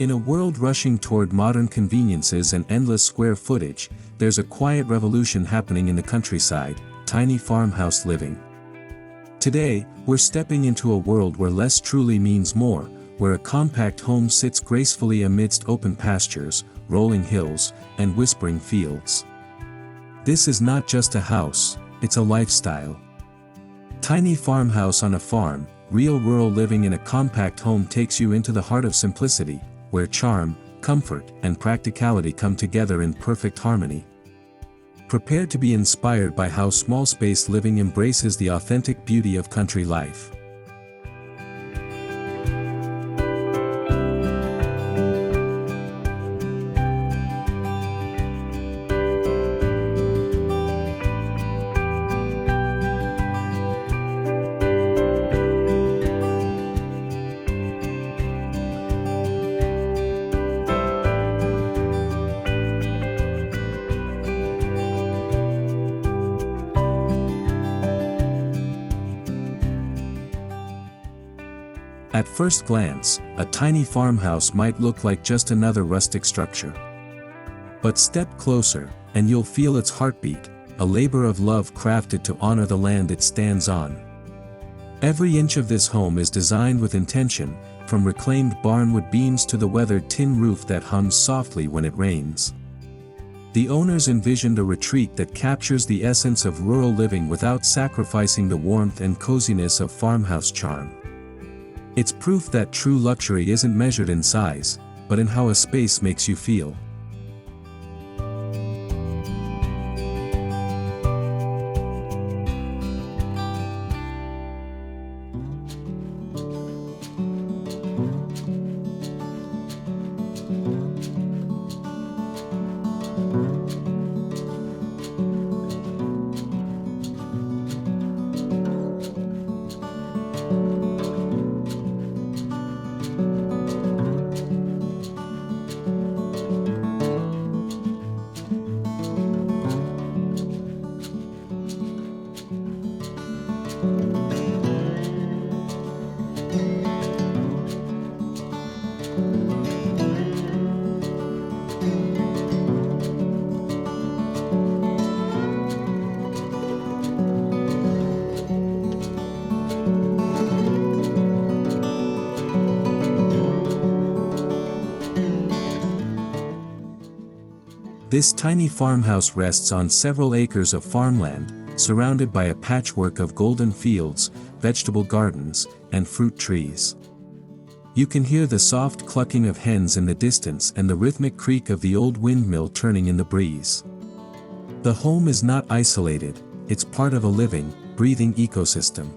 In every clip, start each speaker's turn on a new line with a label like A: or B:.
A: In a world rushing toward modern conveniences and endless square footage, there's a quiet revolution happening in the countryside: tiny farmhouse living. Today, we're stepping into a world where less truly means more, where a compact home sits gracefully amidst open pastures, rolling hills, and whispering fields. This is not just a house, it's a lifestyle. Tiny farmhouse on a farm, real rural living in a compact home takes you into the heart of simplicity, where charm, comfort, and practicality come together in perfect harmony. Prepare to be inspired by how small space living embraces the authentic beauty of country life. At first glance, a tiny farmhouse might look like just another rustic structure. But step closer, and you'll feel its heartbeat, a labor of love crafted to honor the land it stands on. Every inch of this home is designed with intention, from reclaimed barnwood beams to the weathered tin roof that hums softly when it rains. The owners envisioned a retreat that captures the essence of rural living without sacrificing the warmth and coziness of farmhouse charm. It's proof that true luxury isn't measured in size, but in how a space makes you feel. This tiny farmhouse rests on several acres of farmland, surrounded by a patchwork of golden fields, vegetable gardens, and fruit trees. You can hear the soft clucking of hens in the distance and the rhythmic creak of the old windmill turning in the breeze. The home is not isolated, it's part of a living, breathing ecosystem.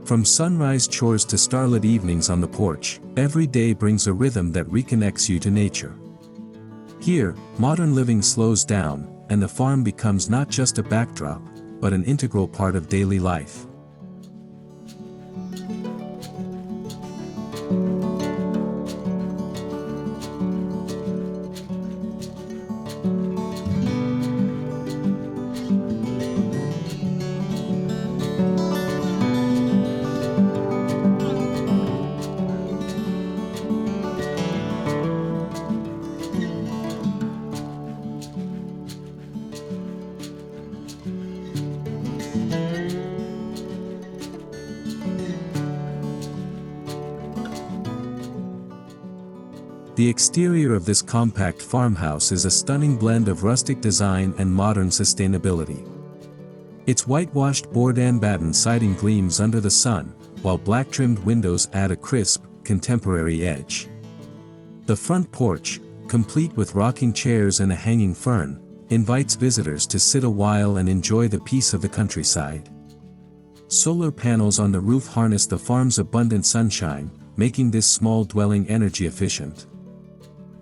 A: From sunrise chores to starlit evenings on the porch, every day brings a rhythm that reconnects you to nature. Here, modern living slows down, and the farm becomes not just a backdrop, but an integral part of daily life. The exterior of this compact farmhouse is a stunning blend of rustic design and modern sustainability. Its whitewashed board and batten siding gleams under the sun, while black-trimmed windows add a crisp, contemporary edge. The front porch, complete with rocking chairs and a hanging fern, invites visitors to sit a while and enjoy the peace of the countryside. Solar panels on the roof harness the farm's abundant sunshine, making this small dwelling energy efficient.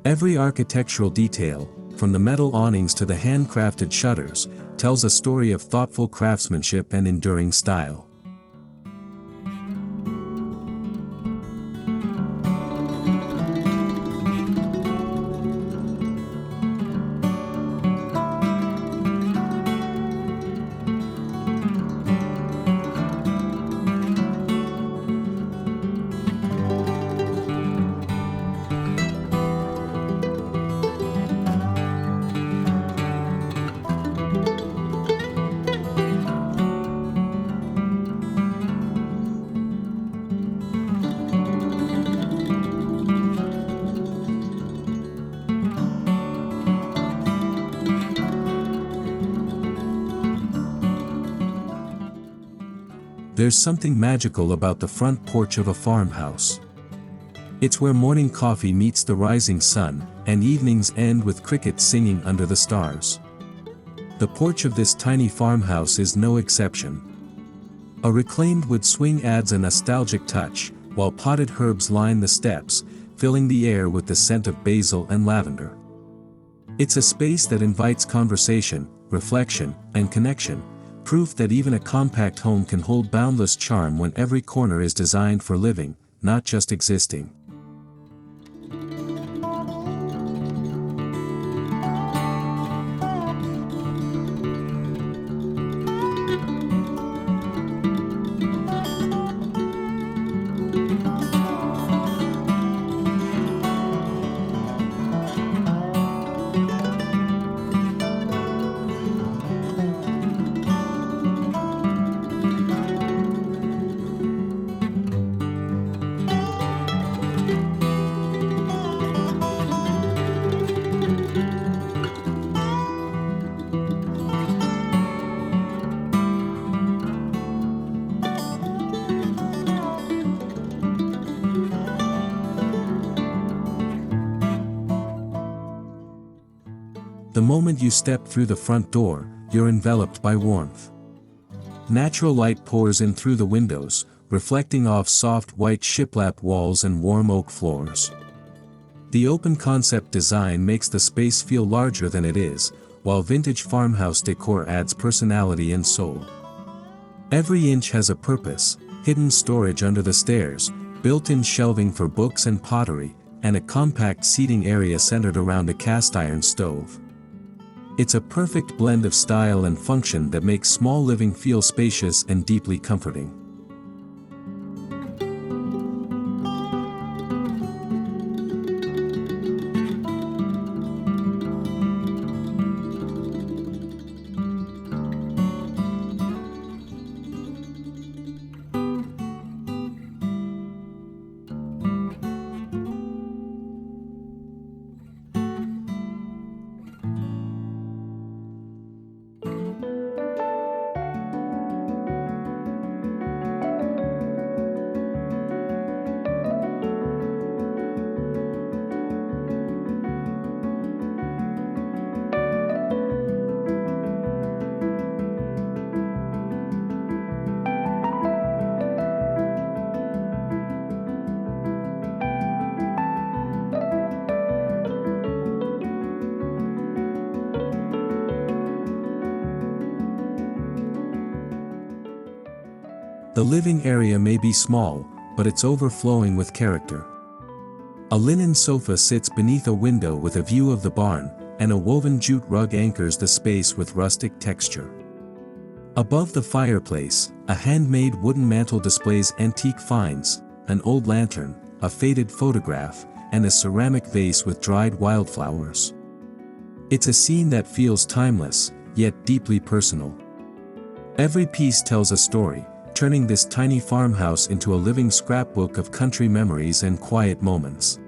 A: Every architectural detail, from the metal awnings to the handcrafted shutters, tells a story of thoughtful craftsmanship and enduring style. There's something magical about the front porch of a farmhouse. It's where morning coffee meets the rising sun, and evenings end with crickets singing under the stars. The porch of this tiny farmhouse is no exception. A reclaimed wood swing adds a nostalgic touch, while potted herbs line the steps, filling the air with the scent of basil and lavender. It's a space that invites conversation, reflection, and connection, proof that even a compact home can hold boundless charm when every corner is designed for living, not just existing. The moment you step through the front door, you're enveloped by warmth. Natural light pours in through the windows, reflecting off soft white shiplap walls and warm oak floors. The open concept design makes the space feel larger than it is, while vintage farmhouse decor adds personality and soul. Every inch has a purpose: hidden storage under the stairs, built-in shelving for books and pottery, and a compact seating area centered around a cast-iron stove. It's a perfect blend of style and function that makes small living feel spacious and deeply comforting. The living area may be small, but it's overflowing with character. A linen sofa sits beneath a window with a view of the barn, and a woven jute rug anchors the space with rustic texture. Above the fireplace, a handmade wooden mantel displays antique finds: an old lantern, a faded photograph, and a ceramic vase with dried wildflowers. It's a scene that feels timeless, yet deeply personal. Every piece tells a story, turning this tiny farmhouse into a living scrapbook of country memories and quiet moments.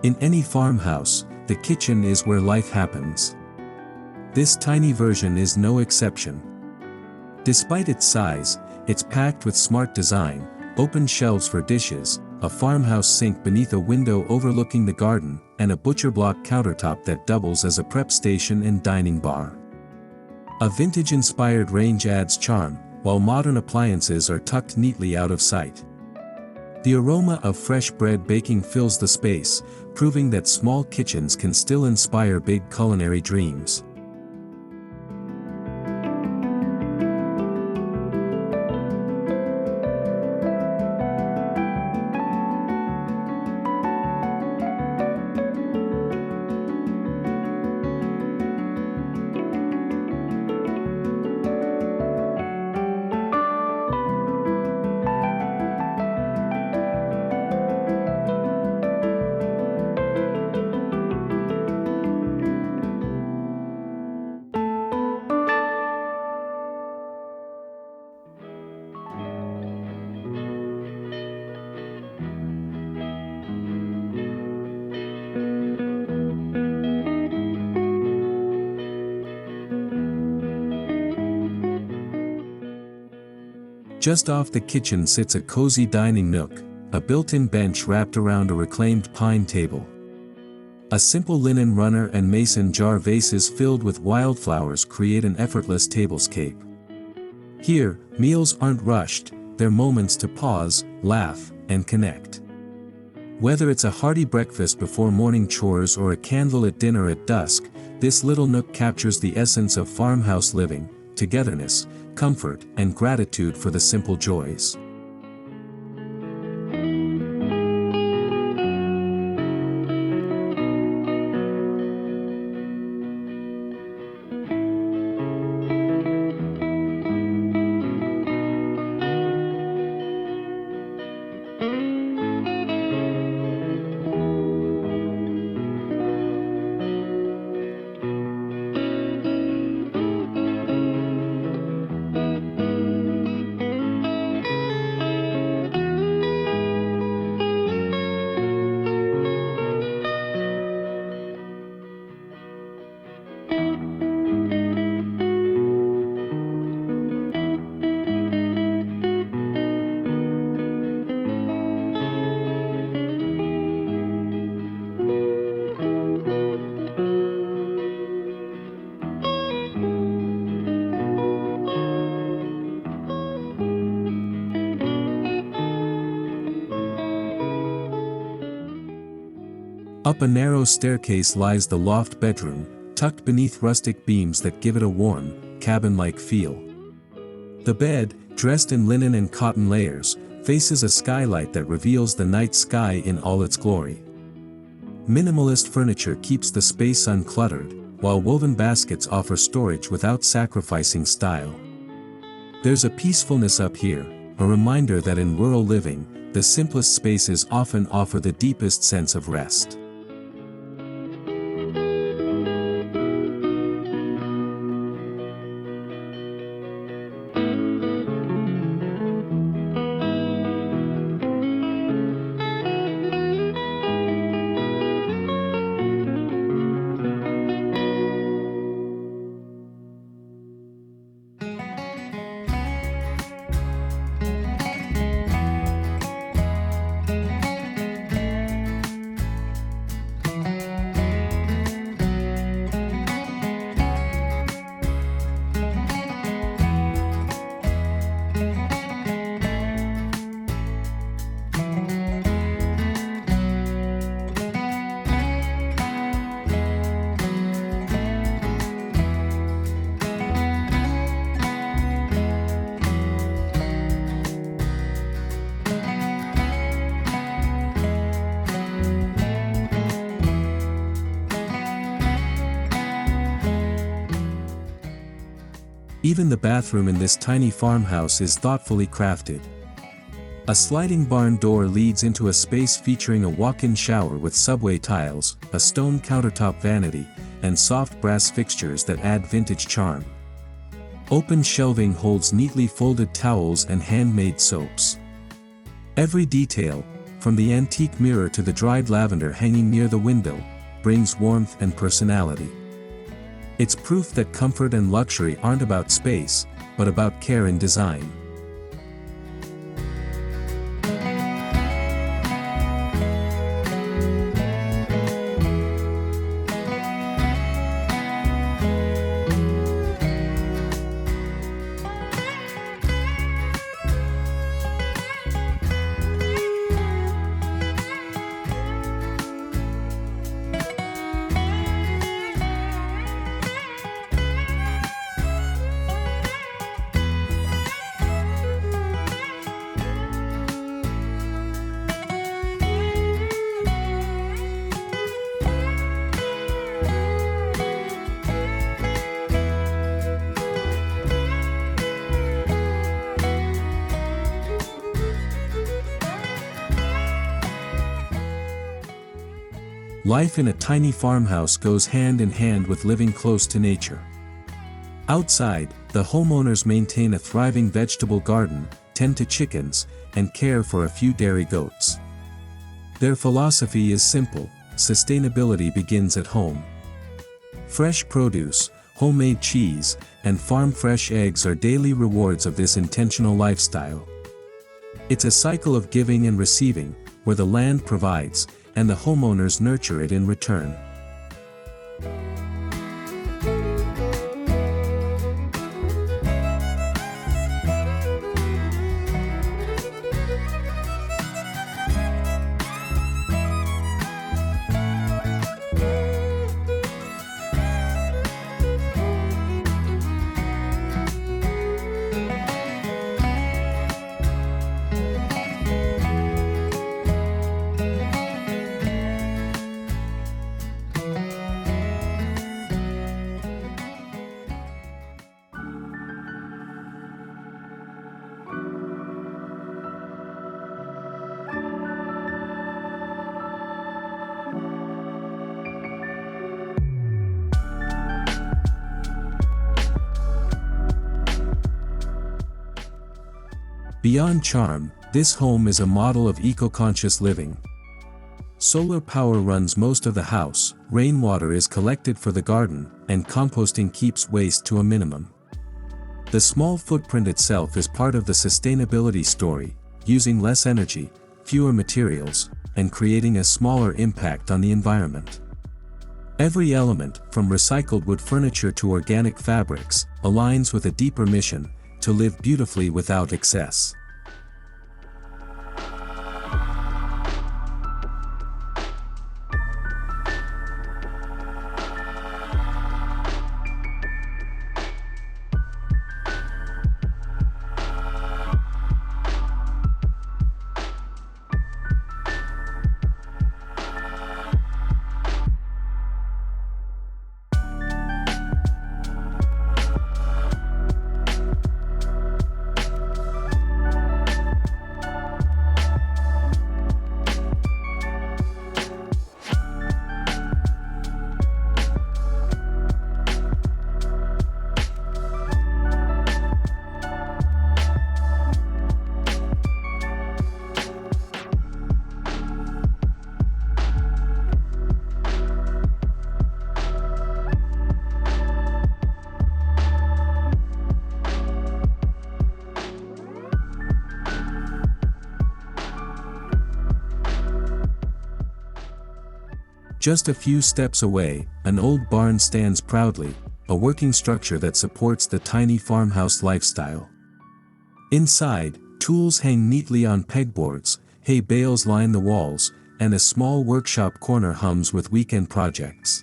A: In any farmhouse, the kitchen is where life happens. This tiny version is no exception. Despite its size, it's packed with smart design: open shelves for dishes, a farmhouse sink beneath a window overlooking the garden, and a butcher block countertop that doubles as a prep station and dining bar. A vintage-inspired range adds charm, while modern appliances are tucked neatly out of sight. The aroma of fresh bread baking fills the space, proving that small kitchens can still inspire big culinary dreams. Just off the kitchen sits a cozy dining nook, a built-in bench wrapped around a reclaimed pine table. A simple linen runner and mason jar vases filled with wildflowers create an effortless tablescape. Here, meals aren't rushed, they're moments to pause, laugh, and connect. Whether it's a hearty breakfast before morning chores or a candlelit dinner at dusk, this little nook captures the essence of farmhouse living: togetherness, comfort, and gratitude for the simple joys. Up a narrow staircase lies the loft bedroom, tucked beneath rustic beams that give it a warm, cabin-like feel. The bed, dressed in linen and cotton layers, faces a skylight that reveals the night sky in all its glory. Minimalist furniture keeps the space uncluttered, while woven baskets offer storage without sacrificing style. There's a peacefulness up here, a reminder that in rural living, the simplest spaces often offer the deepest sense of rest. Even the bathroom in this tiny farmhouse is thoughtfully crafted. A sliding barn door leads into a space featuring a walk-in shower with subway tiles, a stone countertop vanity, and soft brass fixtures that add vintage charm. Open shelving holds neatly folded towels and handmade soaps. Every detail, from the antique mirror to the dried lavender hanging near the window, brings warmth and personality. It's proof that comfort and luxury aren't about space, but about care and design. Life in a tiny farmhouse goes hand in hand with living close to nature. Outside, the homeowners maintain a thriving vegetable garden, tend to chickens, and care for a few dairy goats. Their philosophy is simple: sustainability begins at home. Fresh produce, homemade cheese, and farm-fresh eggs are daily rewards of this intentional lifestyle. It's a cycle of giving and receiving, where the land provides, and the homeowners nurture it in return. Beyond charm, this home is a model of eco-conscious living. Solar power runs most of the house, rainwater is collected for the garden, and composting keeps waste to a minimum. The small footprint itself is part of the sustainability story, using less energy, fewer materials, and creating a smaller impact on the environment. Every element, from recycled wood furniture to organic fabrics, aligns with a deeper mission: to live beautifully without excess. Just a few steps away, an old barn stands proudly, a working structure that supports the tiny farmhouse lifestyle. Inside, tools hang neatly on pegboards, hay bales line the walls, and a small workshop corner hums with weekend projects.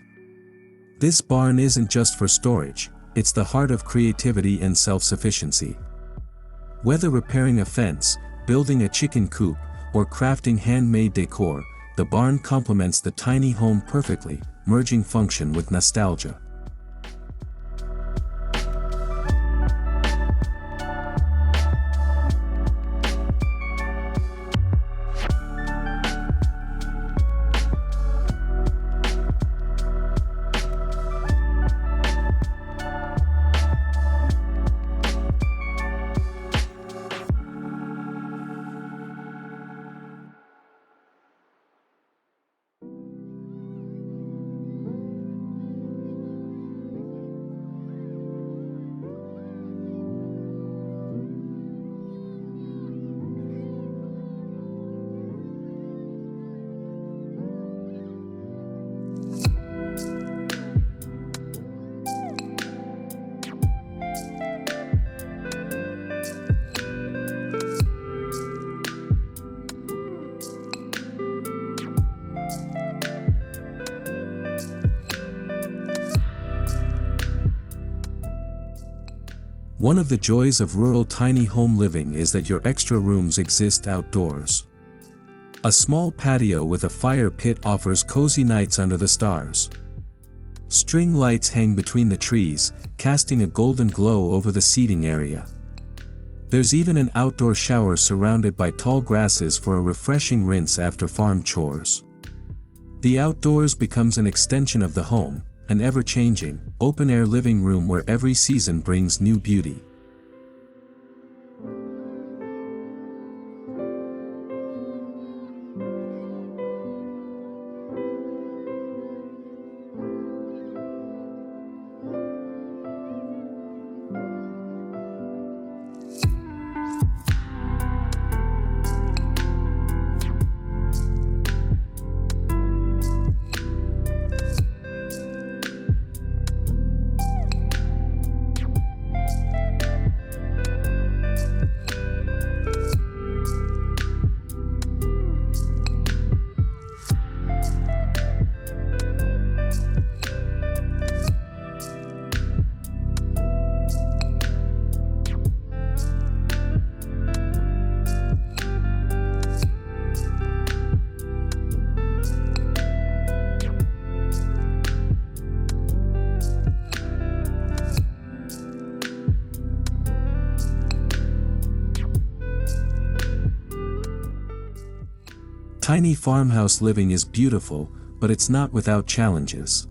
A: This barn isn't just for storage, it's the heart of creativity and self-sufficiency. Whether repairing a fence, building a chicken coop, or crafting handmade decor, the barn complements the tiny home perfectly, merging function with nostalgia. One of the joys of rural tiny home living is that your extra rooms exist outdoors. A small patio with a fire pit offers cozy nights under the stars. String lights hang between the trees, casting a golden glow over the seating area. There's even an outdoor shower surrounded by tall grasses for a refreshing rinse after farm chores. The outdoors becomes an extension of the home, an ever-changing, open-air living room where every season brings new beauty. Tiny farmhouse living is beautiful, but it's not without challenges.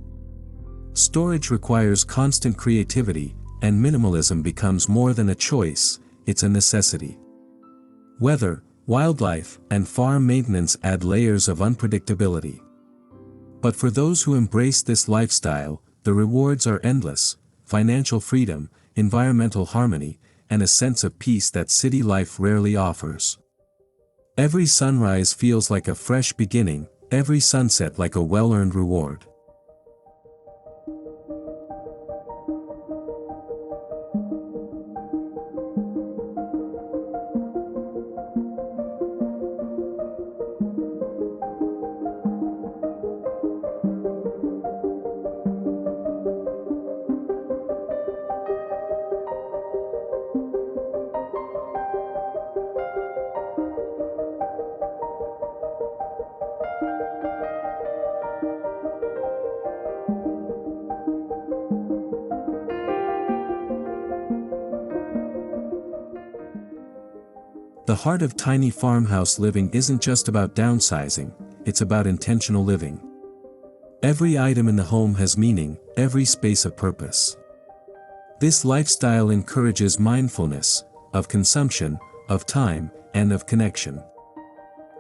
A: Storage requires constant creativity, and minimalism becomes more than a choice, it's a necessity. Weather, wildlife, and farm maintenance add layers of unpredictability. But for those who embrace this lifestyle, the rewards are endless: financial freedom, environmental harmony, and a sense of peace that city life rarely offers. Every sunrise feels like a fresh beginning, every sunset like a well-earned reward. The heart of tiny farmhouse living isn't just about downsizing, it's about intentional living. Every item in the home has meaning, every space a purpose. This lifestyle encourages mindfulness, of consumption, of time, and of connection.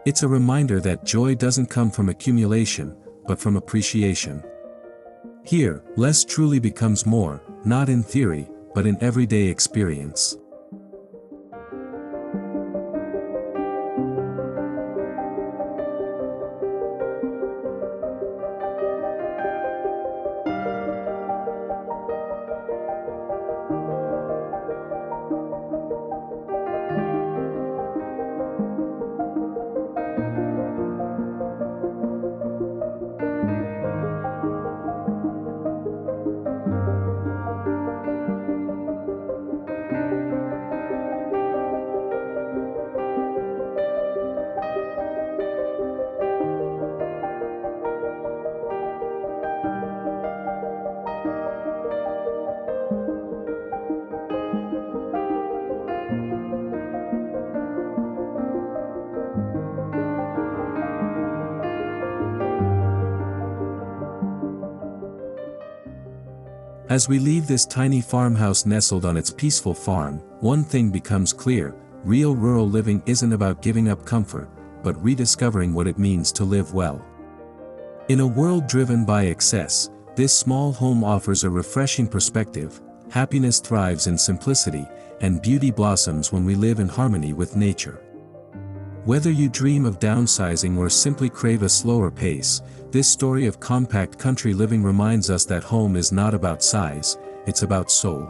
A: It's a reminder that joy doesn't come from accumulation, but from appreciation. Here, less truly becomes more, not in theory, but in everyday experience. As we leave this tiny farmhouse nestled on its peaceful farm, one thing becomes clear: real rural living isn't about giving up comfort, but rediscovering what it means to live well. In a world driven by excess, this small home offers a refreshing perspective. Happiness thrives in simplicity, and beauty blossoms when we live in harmony with nature. Whether you dream of downsizing or simply crave a slower pace, this story of compact country living reminds us that home is not about size, it's about soul.